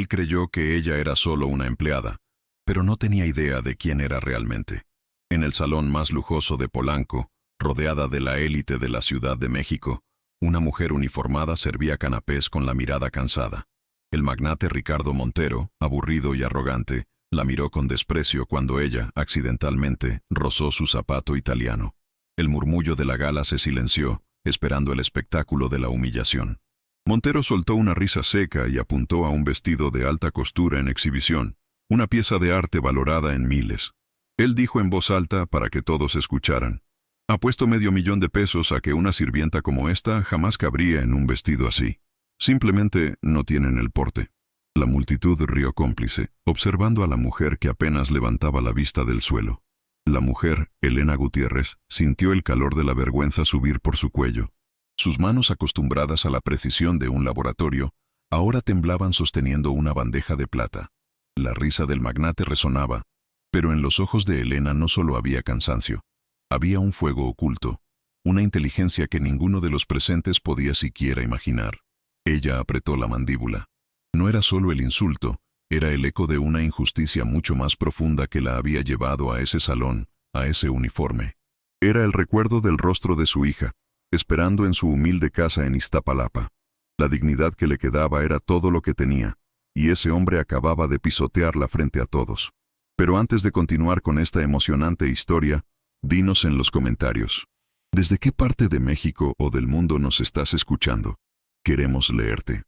Él creyó que ella era solo una empleada, pero no tenía idea de quién era realmente. En el salón más lujoso de Polanco, rodeada de la élite de la Ciudad de México, una mujer uniformada servía canapés con la mirada cansada. El magnate Ricardo Montero, aburrido y arrogante, la miró con desprecio cuando ella, accidentalmente, rozó su zapato italiano. El murmullo de la gala se silenció, esperando el espectáculo de la humillación. Montero soltó una risa seca y apuntó a un vestido de alta costura en exhibición, una pieza de arte valorada en miles. Él dijo en voz alta para que todos escucharan: «Apuesto $500,000 a que una sirvienta como esta jamás cabría en un vestido así. Simplemente no tienen el porte». La multitud rió cómplice, observando a la mujer que apenas levantaba la vista del suelo. La mujer, Elena Gutiérrez, sintió el calor de la vergüenza subir por su cuello. Sus manos, acostumbradas a la precisión de un laboratorio, ahora temblaban sosteniendo una bandeja de plata. La risa del magnate resonaba, pero en los ojos de Elena no solo había cansancio. Había un fuego oculto, una inteligencia que ninguno de los presentes podía siquiera imaginar. Ella apretó la mandíbula. No era solo el insulto, era el eco de una injusticia mucho más profunda que la había llevado a ese salón, a ese uniforme. Era el recuerdo del rostro de su hija, esperando en su humilde casa en Iztapalapa. La dignidad que le quedaba era todo lo que tenía, y ese hombre acababa de pisotearla frente a todos. Pero antes de continuar con esta emocionante historia, dinos en los comentarios: ¿desde qué parte de México o del mundo nos estás escuchando? Queremos leerte.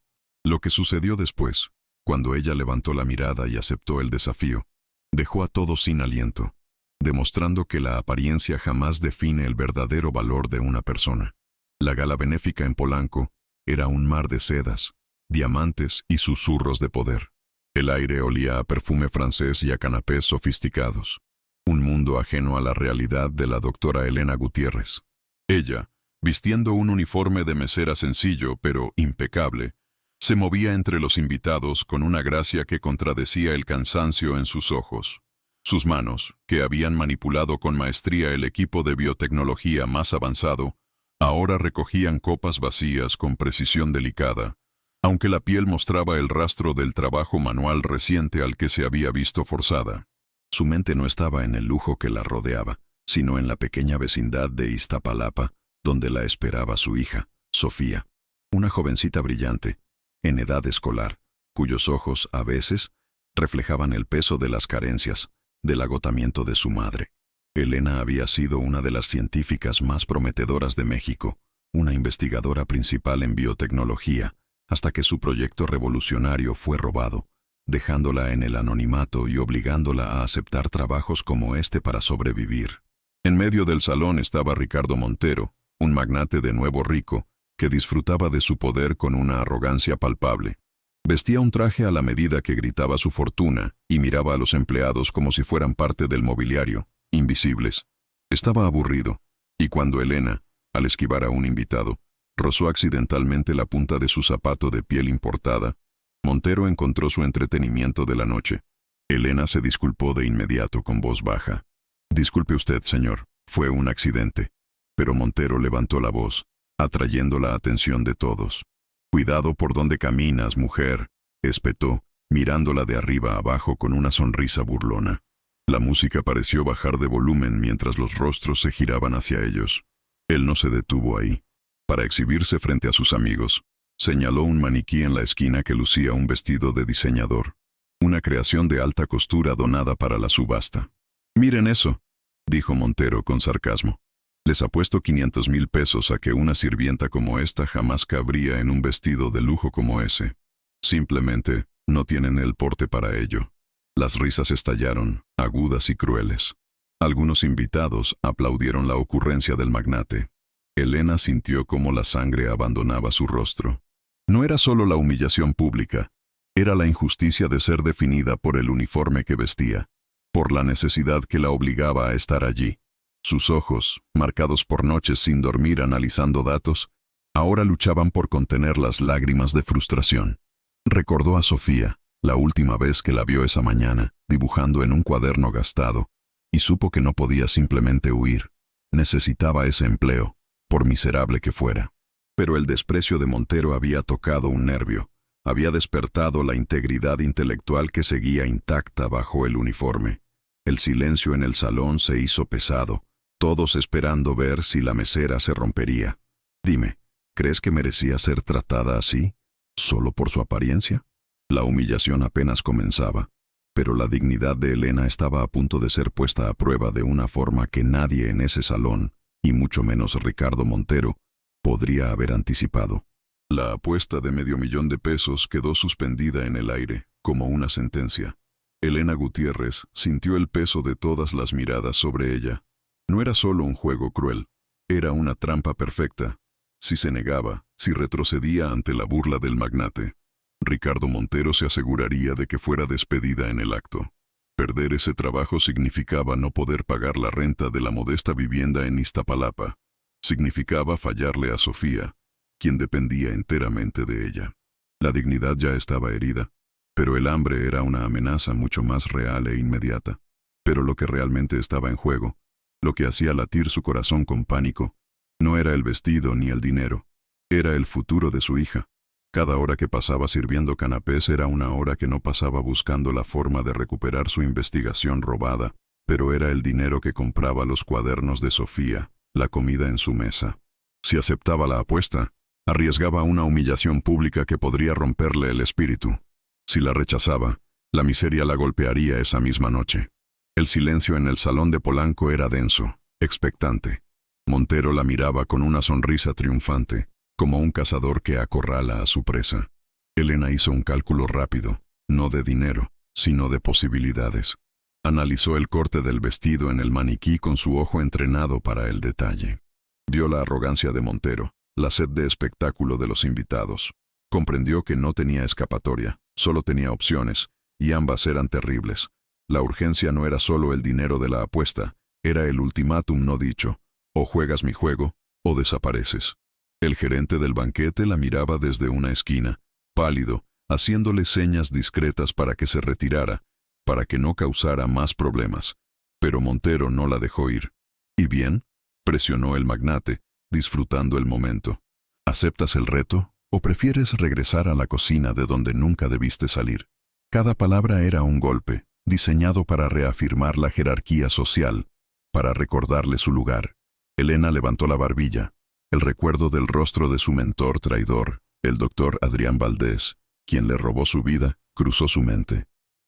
Lo que sucedió después, cuando ella levantó la mirada y aceptó el desafío, dejó a todos sin aliento, demostrando que la apariencia jamás define el verdadero valor de una persona. La gala benéfica en Polanco era un mar de sedas, diamantes y susurros de poder. El aire olía a perfume francés y a canapés sofisticados. Un mundo ajeno a la realidad de la doctora Elena Gutiérrez. Ella, vistiendo un uniforme de mesera sencillo pero impecable, se movía entre los invitados con una gracia que contradecía el cansancio en sus ojos. Sus manos, que habían manipulado con maestría el equipo de biotecnología más avanzado, ahora recogían copas vacías con precisión delicada, aunque la piel mostraba el rastro del trabajo manual reciente al que se había visto forzada. Su mente no estaba en el lujo que la rodeaba, sino en la pequeña vecindad de Iztapalapa, donde la esperaba su hija, Sofía, una jovencita brillante, en edad escolar, cuyos ojos, a veces, reflejaban el peso de las carencias, del agotamiento de su madre. Elena había sido una de las científicas más prometedoras de México, una investigadora principal en biotecnología, hasta que su proyecto revolucionario fue robado, dejándola en el anonimato y obligándola a aceptar trabajos como este para sobrevivir. En medio del salón estaba Ricardo Montero, un magnate de nuevo rico, que disfrutaba de su poder con una arrogancia palpable. Vestía un traje a la medida que gritaba su fortuna y miraba a los empleados como si fueran parte del mobiliario, invisibles. Estaba aburrido, y cuando Elena, al esquivar a un invitado, rozó accidentalmente la punta de su zapato de piel importada, Montero encontró su entretenimiento de la noche. Elena se disculpó de inmediato con voz baja. «Disculpe usted, señor, fue un accidente». Pero Montero levantó la voz, atrayendo la atención de todos. «Cuidado por donde caminas, mujer», espetó, mirándola de arriba abajo con una sonrisa burlona. La música pareció bajar de volumen mientras los rostros se giraban hacia ellos. Él no se detuvo ahí. Para exhibirse frente a sus amigos, señaló un maniquí en la esquina que lucía un vestido de diseñador, una creación de alta costura donada para la subasta. «Miren eso», dijo Montero con sarcasmo. «Les apuesto $500,000 a que una sirvienta como esta jamás cabría en un vestido de lujo como ese. Simplemente no tienen el porte para ello». Las risas estallaron, agudas y crueles. Algunos invitados aplaudieron la ocurrencia del magnate. Elena sintió cómo la sangre abandonaba su rostro. No era solo la humillación pública, era la injusticia de ser definida por el uniforme que vestía, por la necesidad que la obligaba a estar allí. Sus ojos, marcados por noches sin dormir analizando datos, ahora luchaban por contener las lágrimas de frustración. Recordó a Sofía, la última vez que la vio esa mañana, dibujando en un cuaderno gastado, y supo que no podía simplemente huir. Necesitaba ese empleo, por miserable que fuera. Pero el desprecio de Montero había tocado un nervio, había despertado la integridad intelectual que seguía intacta bajo el uniforme. El silencio en el salón se hizo pesado, todos esperando ver si la mesera se rompería. Dime, ¿crees que merecía ser tratada así, solo por su apariencia? La humillación apenas comenzaba, pero la dignidad de Elena estaba a punto de ser puesta a prueba de una forma que nadie en ese salón, y mucho menos Ricardo Montero, podría haber anticipado. La apuesta de $500,000 quedó suspendida en el aire, como una sentencia. Elena Gutiérrez sintió el peso de todas las miradas sobre ella. No era solo un juego cruel, era una trampa perfecta. Si se negaba, si retrocedía ante la burla del magnate, Ricardo Montero se aseguraría de que fuera despedida en el acto. Perder ese trabajo significaba no poder pagar la renta de la modesta vivienda en Iztapalapa. Significaba fallarle a Sofía, quien dependía enteramente de ella. La dignidad ya estaba herida, pero el hambre era una amenaza mucho más real e inmediata. Pero lo que realmente estaba en juego, lo que hacía latir su corazón con pánico, no era el vestido ni el dinero, era el futuro de su hija. Cada hora que pasaba sirviendo canapés era una hora que no pasaba buscando la forma de recuperar su investigación robada, pero era el dinero que compraba los cuadernos de Sofía, la comida en su mesa. Si aceptaba la apuesta, arriesgaba una humillación pública que podría romperle el espíritu. Si la rechazaba, la miseria la golpearía esa misma noche. El silencio en el salón de Polanco era denso, expectante. Montero la miraba con una sonrisa triunfante, como un cazador que acorrala a su presa. Elena hizo un cálculo rápido, no de dinero, sino de posibilidades. Analizó el corte del vestido en el maniquí con su ojo entrenado para el detalle. Vio la arrogancia de Montero, la sed de espectáculo de los invitados. Comprendió que no tenía escapatoria, solo tenía opciones, y ambas eran terribles. La urgencia no era solo el dinero de la apuesta, era el ultimátum no dicho: o juegas mi juego, o desapareces. El gerente del banquete la miraba desde una esquina, pálido, haciéndole señas discretas para que se retirara, para que no causara más problemas. Pero Montero no la dejó ir. ¿Y bien?, presionó el magnate, disfrutando el momento. ¿Aceptas el reto, o prefieres regresar a la cocina de donde nunca debiste salir? Cada palabra era un golpe, diseñado para reafirmar la jerarquía social, para recordarle su lugar. Elena levantó la barbilla. El recuerdo del rostro de su mentor traidor, el doctor Adrián Valdés, quien le robó su vida, cruzó su mente.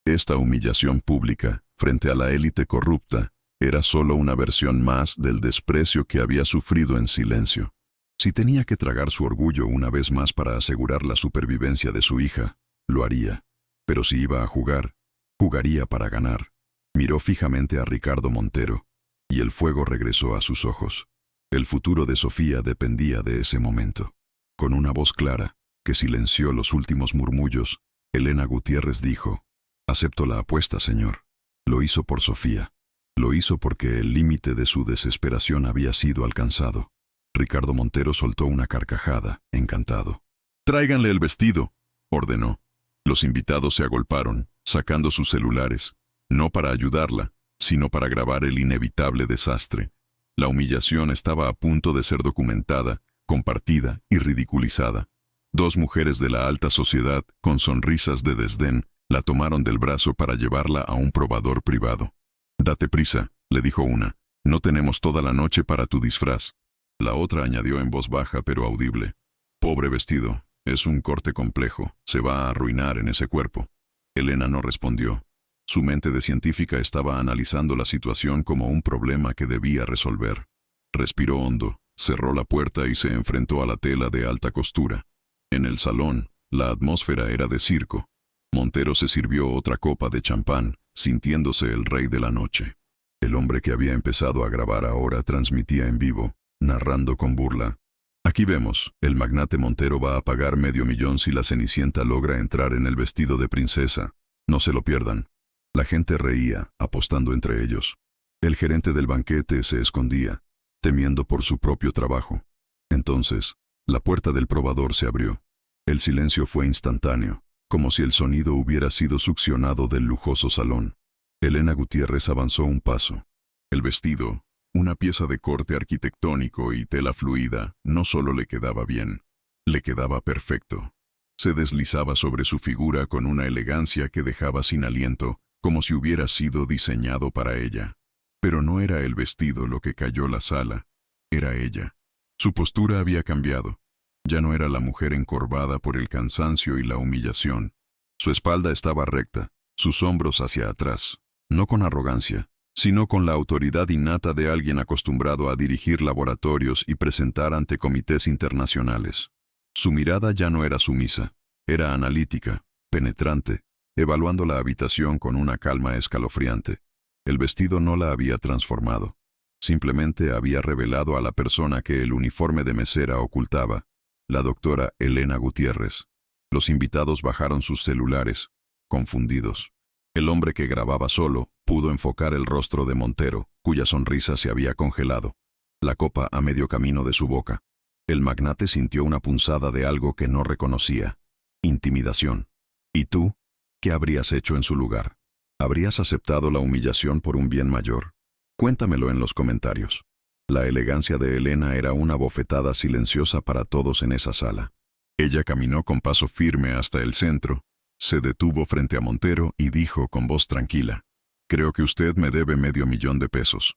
Esta humillación pública, frente a la élite corrupta, era solo una versión más del desprecio que había sufrido en silencio. Si tenía que tragar su orgullo una vez más para asegurar la supervivencia de su hija, lo haría. Pero si iba a jugar, jugaría para ganar. Miró fijamente a Ricardo Montero, y el fuego regresó a sus ojos. El futuro de Sofía dependía de ese momento. Con una voz clara, que silenció los últimos murmullos, Elena Gutiérrez dijo: «Acepto la apuesta, señor». Lo hizo por Sofía. Lo hizo porque el límite de su desesperación había sido alcanzado. Ricardo Montero soltó una carcajada, encantado. «Tráiganle el vestido», ordenó. Los invitados se agolparon, sacando sus celulares, no para ayudarla, sino para grabar el inevitable desastre. La humillación estaba a punto de ser documentada, compartida y ridiculizada. Dos mujeres de la alta sociedad, con sonrisas de desdén, la tomaron del brazo para llevarla a un probador privado. «Date prisa», le dijo una, «no tenemos toda la noche para tu disfraz». La otra añadió en voz baja pero audible: «Pobre vestido, es un corte complejo, se va a arruinar en ese cuerpo». Elena no respondió. Su mente de científica estaba analizando la situación como un problema que debía resolver. Respiró hondo, cerró la puerta y se enfrentó a la tela de alta costura. En el salón, la atmósfera era de circo. Montero se sirvió otra copa de champán, sintiéndose el rey de la noche. El hombre que había empezado a grabar ahora transmitía en vivo, narrando con burla: «Aquí vemos, el magnate Montero va a pagar $500,000 si la Cenicienta logra entrar en el vestido de princesa. No se lo pierdan». La gente reía, apostando entre ellos. El gerente del banquete se escondía, temiendo por su propio trabajo. Entonces, la puerta del probador se abrió. El silencio fue instantáneo, como si el sonido hubiera sido succionado del lujoso salón. Elena Gutiérrez avanzó un paso. El vestido, una pieza de corte arquitectónico y tela fluida, no solo le quedaba bien, le quedaba perfecto. Se deslizaba sobre su figura con una elegancia que dejaba sin aliento, como si hubiera sido diseñado para ella. Pero no era el vestido lo que cayó la sala, era ella. Su postura había cambiado. Ya no era la mujer encorvada por el cansancio y la humillación. Su espalda estaba recta, sus hombros hacia atrás, no con arrogancia, sino con la autoridad innata de alguien acostumbrado a dirigir laboratorios y presentar ante comités internacionales. Su mirada ya no era sumisa, era analítica, penetrante, evaluando la habitación con una calma escalofriante. El vestido no la había transformado, simplemente había revelado a la persona que el uniforme de mesera ocultaba, la doctora Elena Gutiérrez. Los invitados bajaron sus celulares, confundidos. El hombre que grababa solo pudo enfocar el rostro de Montero, cuya sonrisa se había congelado, la copa a medio camino de su boca. El magnate sintió una punzada de algo que no reconocía. Intimidación. ¿Y tú? ¿Qué habrías hecho en su lugar? ¿Habrías aceptado la humillación por un bien mayor? Cuéntamelo en los comentarios. La elegancia de Elena era una bofetada silenciosa para todos en esa sala. Ella caminó con paso firme hasta el centro, se detuvo frente a Montero y dijo con voz tranquila: «Creo que usted me debe $500,000.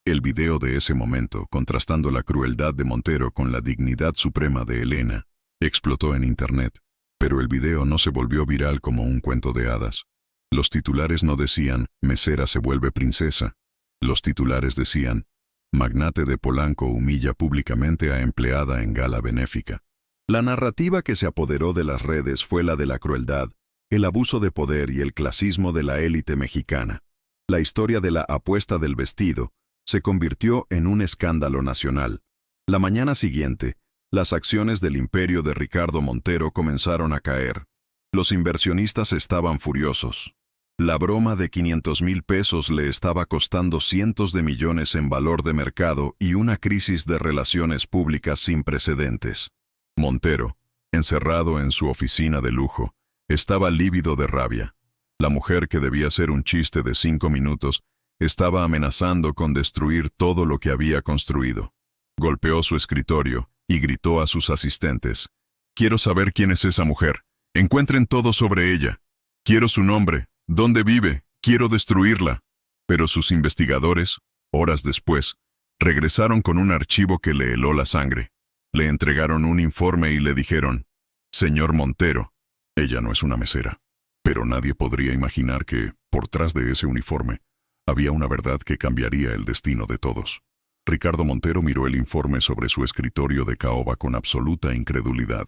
El video de ese momento, contrastando la crueldad de Montero con la dignidad suprema de Elena, explotó en internet, pero el video no se volvió viral como un cuento de hadas. Los titulares no decían «Mesera se vuelve princesa». Los titulares decían «Magnate de Polanco humilla públicamente a empleada en gala benéfica». La narrativa que se apoderó de las redes fue la de la crueldad, el abuso de poder y el clasismo de la élite mexicana. La historia de la apuesta del vestido se convirtió en un escándalo nacional. La mañana siguiente, las acciones del imperio de Ricardo Montero comenzaron a caer. Los inversionistas estaban furiosos. La broma de $500,000 le estaba costando cientos de millones en valor de mercado y una crisis de relaciones públicas sin precedentes. Montero, encerrado en su oficina de lujo, estaba lívido de rabia. La mujer que debía ser un chiste de 5 minutos estaba amenazando con destruir todo lo que había construido. Golpeó su escritorio y gritó a sus asistentes: «Quiero saber quién es esa mujer. Encuentren todo sobre ella. Quiero su nombre, dónde vive, quiero destruirla». Pero sus investigadores, horas después, regresaron con un archivo que le heló la sangre. Le entregaron un informe y le dijeron: «Señor Montero, ella no es una mesera». Pero nadie podría imaginar que, por tras de ese uniforme, había una verdad que cambiaría el destino de todos. Ricardo Montero miró el informe sobre su escritorio de caoba con absoluta incredulidad.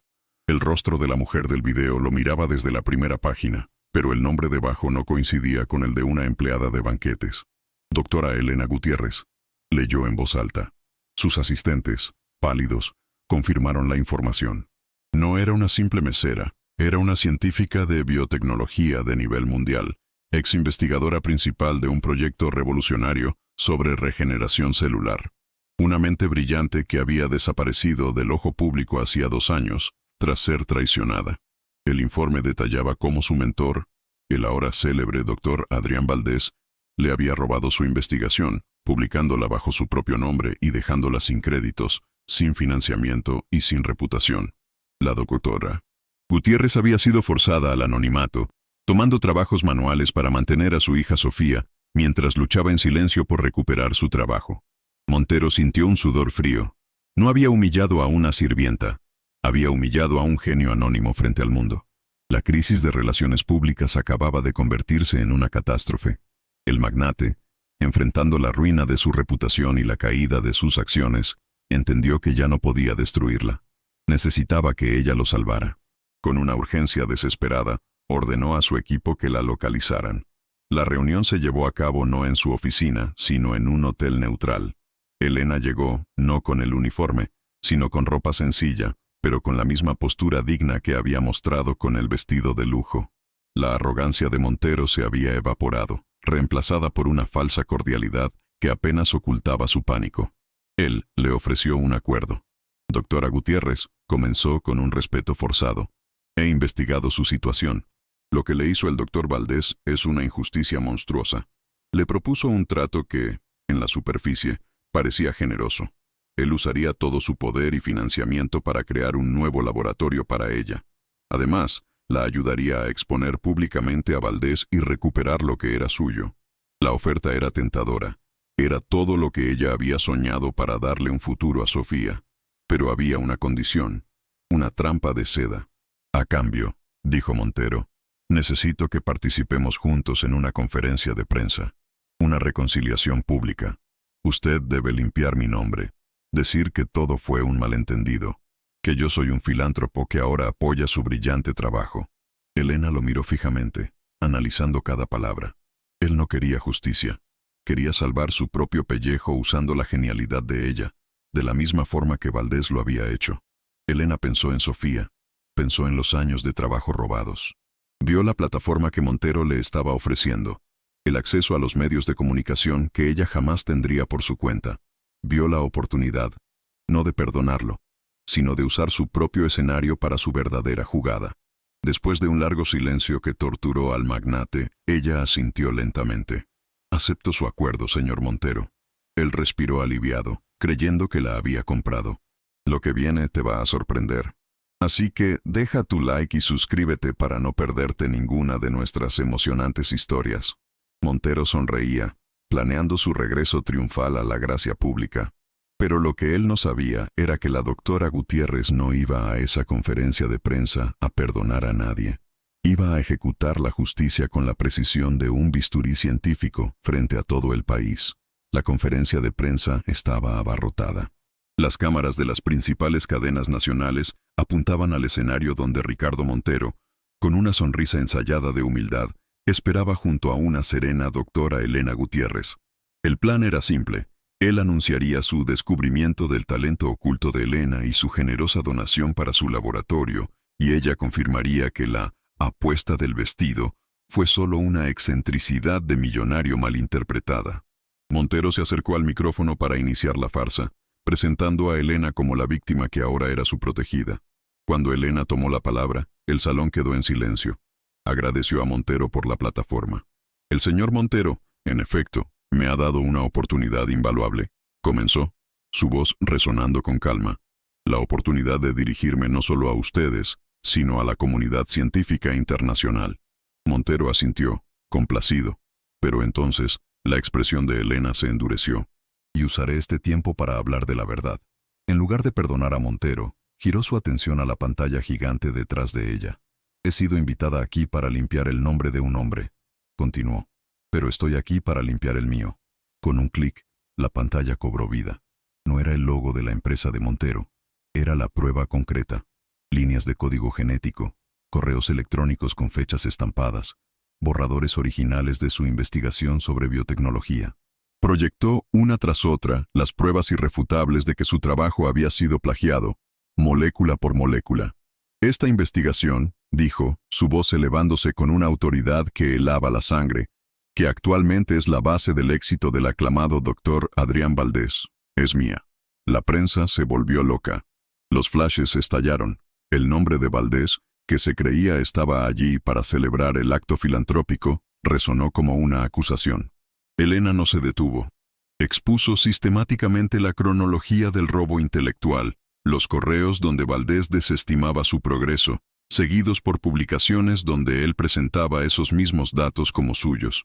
El rostro de la mujer del video lo miraba desde la primera página, pero el nombre debajo no coincidía con el de una empleada de banquetes. «Doctora Elena Gutiérrez», leyó en voz alta. Sus asistentes, pálidos, confirmaron la información. No era una simple mesera, era una científica de biotecnología de nivel mundial, ex investigadora principal de un proyecto revolucionario sobre regeneración celular. Una mente brillante que había desaparecido del ojo público hacía 2 años, tras ser traicionada. El informe detallaba cómo su mentor, el ahora célebre doctor Adrián Valdés, le había robado su investigación, publicándola bajo su propio nombre y dejándola sin créditos, sin financiamiento y sin reputación. La doctora Gutiérrez había sido forzada al anonimato, tomando trabajos manuales para mantener a su hija Sofía, mientras luchaba en silencio por recuperar su trabajo. Montero sintió un sudor frío. No había humillado a una sirvienta, había humillado a un genio anónimo frente al mundo. La crisis de relaciones públicas acababa de convertirse en una catástrofe. El magnate, enfrentando la ruina de su reputación y la caída de sus acciones, entendió que ya no podía destruirla. Necesitaba que ella lo salvara. Con una urgencia desesperada, ordenó a su equipo que la localizaran. La reunión se llevó a cabo no en su oficina, sino en un hotel neutral. Elena llegó, no con el uniforme, sino con ropa sencilla, pero con la misma postura digna que había mostrado con el vestido de lujo. La arrogancia de Montero se había evaporado, reemplazada por una falsa cordialidad que apenas ocultaba su pánico. Él le ofreció un acuerdo. «Doctora Gutiérrez», comenzó con un respeto forzado, «he investigado su situación. Lo que le hizo el doctor Valdés es una injusticia monstruosa». Le propuso un trato que, en la superficie, parecía generoso. Él usaría todo su poder y financiamiento para crear un nuevo laboratorio para ella. Además, la ayudaría a exponer públicamente a Valdés y recuperar lo que era suyo. La oferta era tentadora. Era todo lo que ella había soñado para darle un futuro a Sofía. Pero había una condición, una trampa de seda. A cambio, dijo Montero, necesito que participemos juntos en una conferencia de prensa, una reconciliación pública. Usted debe limpiar mi nombre, decir que todo fue un malentendido, que yo soy un filántropo que ahora apoya su brillante trabajo. Elena lo miró fijamente, analizando cada palabra. Él no quería justicia. Quería salvar su propio pellejo usando la genialidad de ella, de la misma forma que Valdés lo había hecho. Elena pensó en Sofía, pensó en los años de trabajo robados. Vio la plataforma que Montero le estaba ofreciendo, el acceso a los medios de comunicación que ella jamás tendría por su cuenta. Vio la oportunidad, no de perdonarlo, sino de usar su propio escenario para su verdadera jugada. Después de un largo silencio que torturó al magnate, ella asintió lentamente. Acepto su acuerdo, señor Montero. Él respiró aliviado, creyendo que la había comprado. Lo que viene te va a sorprender. Así que deja tu like y suscríbete para no perderte ninguna de nuestras emocionantes historias. Montero sonreía, planeando su regreso triunfal a la gracia pública. Pero lo que él no sabía era que la doctora Gutiérrez no iba a esa conferencia de prensa a perdonar a nadie. Iba a ejecutar la justicia con la precisión de un bisturí científico frente a todo el país. La conferencia de prensa estaba abarrotada. Las cámaras de las principales cadenas nacionales apuntaban al escenario donde Ricardo Montero, con una sonrisa ensayada de humildad, esperaba junto a una serena doctora Elena Gutiérrez. El plan era simple. Él anunciaría su descubrimiento del talento oculto de Elena y su generosa donación para su laboratorio, y ella confirmaría que la apuesta del vestido fue solo una excentricidad de millonario malinterpretada. Montero se acercó al micrófono para iniciar la farsa, presentando a Elena como la víctima que ahora era su protegida. Cuando Elena tomó la palabra, el salón quedó en silencio. Agradeció a Montero por la plataforma. El señor Montero, en efecto, me ha dado una oportunidad invaluable, comenzó, su voz resonando con calma. La oportunidad de dirigirme no solo a ustedes, sino a la comunidad científica internacional. Montero asintió, complacido, pero entonces la expresión de Elena se endureció. Y usaré este tiempo para hablar de la verdad. En lugar de perdonar a Montero, giró su atención a la pantalla gigante detrás de ella. He sido invitada aquí para limpiar el nombre de un hombre, continuó, pero estoy aquí para limpiar el mío. Con un clic, la pantalla cobró vida. No era el logo de la empresa de Montero, era la prueba concreta. Líneas de código genético, correos electrónicos con fechas estampadas, borradores originales de su investigación sobre biotecnología. Proyectó una tras otra las pruebas irrefutables de que su trabajo había sido plagiado, molécula por molécula. Esta investigación, dijo, su voz elevándose con una autoridad que helaba la sangre, que actualmente es la base del éxito del aclamado doctor Adrián Valdés, es mía. La prensa se volvió loca. Los flashes estallaron. El nombre de Valdés, que se creía estaba allí para celebrar el acto filantrópico, resonó como una acusación. Elena no se detuvo. Expuso sistemáticamente la cronología del robo intelectual, los correos donde Valdés desestimaba su progreso, seguidos por publicaciones donde él presentaba esos mismos datos como suyos.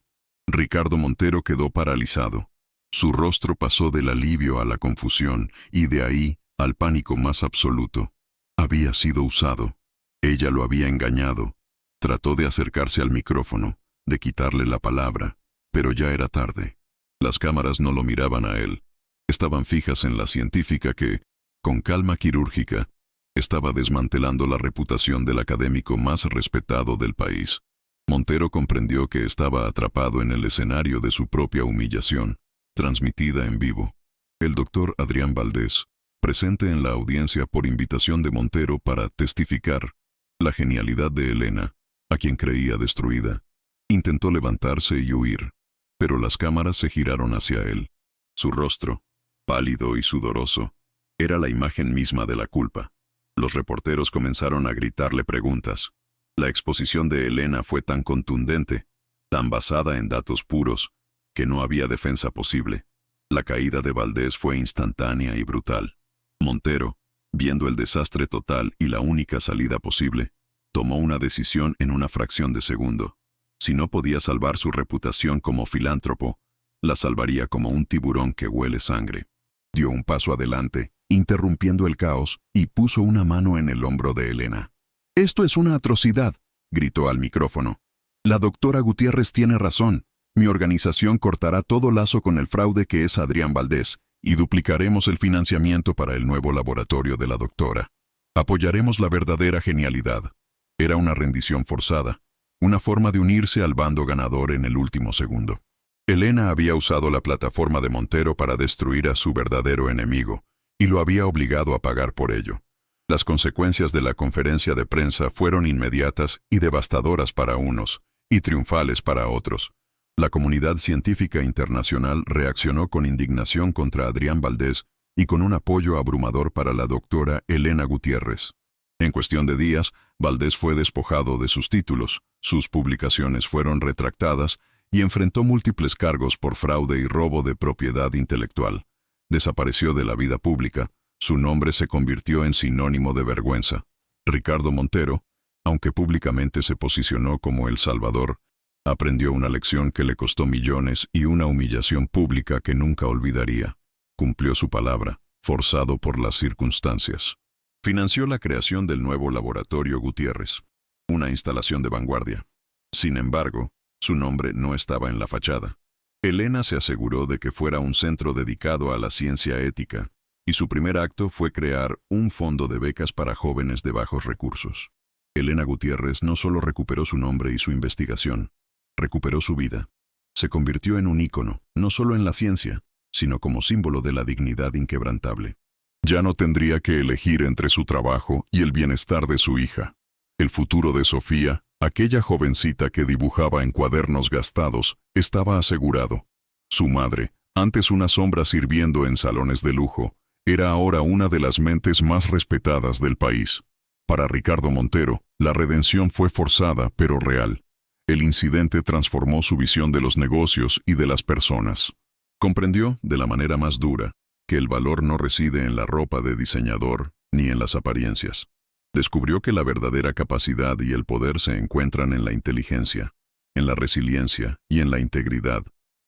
Ricardo Montero quedó paralizado. Su rostro pasó del alivio a la confusión y de ahí al pánico más absoluto. Había sido usado. Ella lo había engañado. Trató de acercarse al micrófono, de quitarle la palabra, pero ya era tarde. Las cámaras no lo miraban a él. Estaban fijas en la científica que, con calma quirúrgica, estaba desmantelando la reputación del académico más respetado del país. Montero comprendió que estaba atrapado en el escenario de su propia humillación, transmitida en vivo. El doctor Adrián Valdés, presente en la audiencia por invitación de Montero para testificar la genialidad de Elena, a quien creía destruida, intentó levantarse y huir, pero las cámaras se giraron hacia él. Su rostro, pálido y sudoroso, era la imagen misma de la culpa. Los reporteros comenzaron a gritarle preguntas. La exposición de Elena fue tan contundente, tan basada en datos puros, que no había defensa posible. La caída de Valdés fue instantánea y brutal. Montero, viendo el desastre total y la única salida posible, Tomó una decisión en una fracción de segundo. Si no podía salvar su reputación como filántropo, la salvaría como un tiburón que huele sangre. Dio un paso adelante, interrumpiendo el caos, y puso una mano en el hombro de Elena. «Esto es una atrocidad», gritó al micrófono. «La doctora Gutiérrez tiene razón. Mi organización cortará todo lazo con el fraude que es Adrián Valdés, y duplicaremos el financiamiento para el nuevo laboratorio de la doctora. Apoyaremos la verdadera genialidad». Era una rendición forzada, una forma de unirse al bando ganador en el último segundo. Elena había usado la plataforma de Montero para destruir a su verdadero enemigo, y lo había obligado a pagar por ello. Las consecuencias de la conferencia de prensa fueron inmediatas y devastadoras para unos, y triunfales para otros. La comunidad científica internacional reaccionó con indignación contra Adrián Valdés y con un apoyo abrumador para la doctora Elena Gutiérrez. En cuestión de días, Valdés fue despojado de sus títulos, sus publicaciones fueron retractadas y enfrentó múltiples cargos por fraude y robo de propiedad intelectual. Desapareció de la vida pública, su nombre se convirtió en sinónimo de vergüenza. Ricardo Montero, aunque públicamente se posicionó como el Salvador, aprendió una lección que le costó millones y una humillación pública que nunca olvidaría. Cumplió su palabra, forzado por las circunstancias. Financió la creación del nuevo laboratorio Gutiérrez, una instalación de vanguardia. Sin embargo, su nombre no estaba en la fachada. Elena se aseguró de que fuera un centro dedicado a la ciencia ética, y su primer acto fue crear un fondo de becas para jóvenes de bajos recursos. Elena Gutiérrez no solo recuperó su nombre y su investigación, recuperó su vida. Se convirtió en un ícono, no solo en la ciencia, sino como símbolo de la dignidad inquebrantable. Ya no tendría que elegir entre su trabajo y el bienestar de su hija. El futuro de Sofía, aquella jovencita que dibujaba en cuadernos gastados, estaba asegurado. Su madre, antes una sombra sirviendo en salones de lujo, era ahora una de las mentes más respetadas del país. Para Ricardo Montero, la redención fue forzada pero real. El incidente transformó su visión de los negocios y de las personas. Comprendió, de la manera más dura, que el valor no reside en la ropa de diseñador ni en las apariencias. Descubrió que la verdadera capacidad y el poder se encuentran en la inteligencia, en la resiliencia y en la integridad,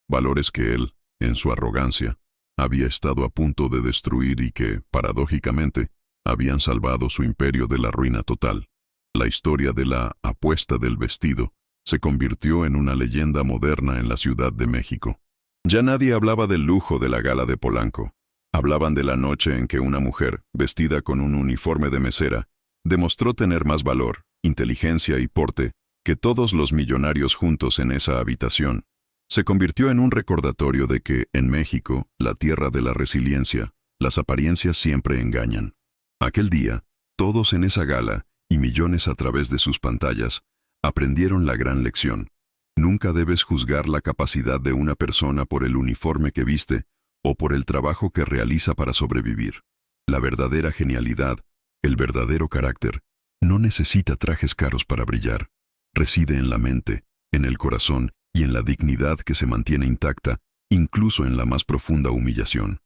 valores que él, en su arrogancia, había estado a punto de destruir y que, paradójicamente, habían salvado su imperio de la ruina total. La historia de la apuesta del vestido se convirtió en una leyenda moderna en la Ciudad de México. Ya nadie hablaba del lujo de la gala de Polanco. Hablaban de la noche en que una mujer, vestida con un uniforme de mesera, demostró tener más valor, inteligencia y porte que todos los millonarios juntos en esa habitación. Se convirtió en un recordatorio de que, en México, la tierra de la resiliencia, las apariencias siempre engañan. Aquel día, todos en esa gala, y millones a través de sus pantallas, aprendieron la gran lección. Nunca debes juzgar la capacidad de una persona por el uniforme que viste o por el trabajo que realiza para sobrevivir. La verdadera genialidad, el verdadero carácter, no necesita trajes caros para brillar. Reside en la mente, en el corazón y en la dignidad que se mantiene intacta, incluso en la más profunda humillación.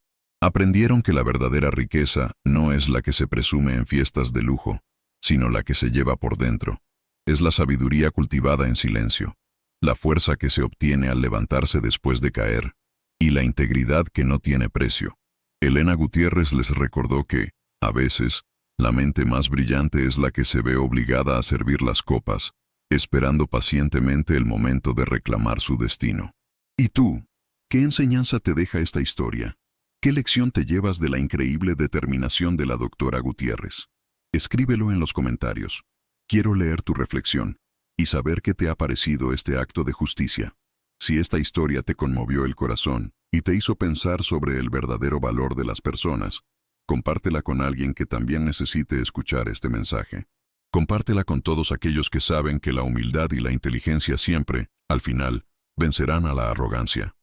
Aprendieron que la verdadera riqueza no es la que se presume en fiestas de lujo, sino la que se lleva por dentro. Es la sabiduría cultivada en silencio, la fuerza que se obtiene al levantarse después de caer, y la integridad que no tiene precio. Elena Gutiérrez les recordó que, a veces, la mente más brillante es la que se ve obligada a servir las copas, esperando pacientemente el momento de reclamar su destino. ¿Y tú? ¿Qué enseñanza te deja esta historia? ¿Qué lección te llevas de la increíble determinación de la doctora Gutiérrez? Escríbelo en los comentarios. Quiero leer tu reflexión y saber qué te ha parecido este acto de justicia. Si esta historia te conmovió el corazón y te hizo pensar sobre el verdadero valor de las personas, compártela con alguien que también necesite escuchar este mensaje. Compártela con todos aquellos que saben que la humildad y la inteligencia siempre, al final, vencerán a la arrogancia.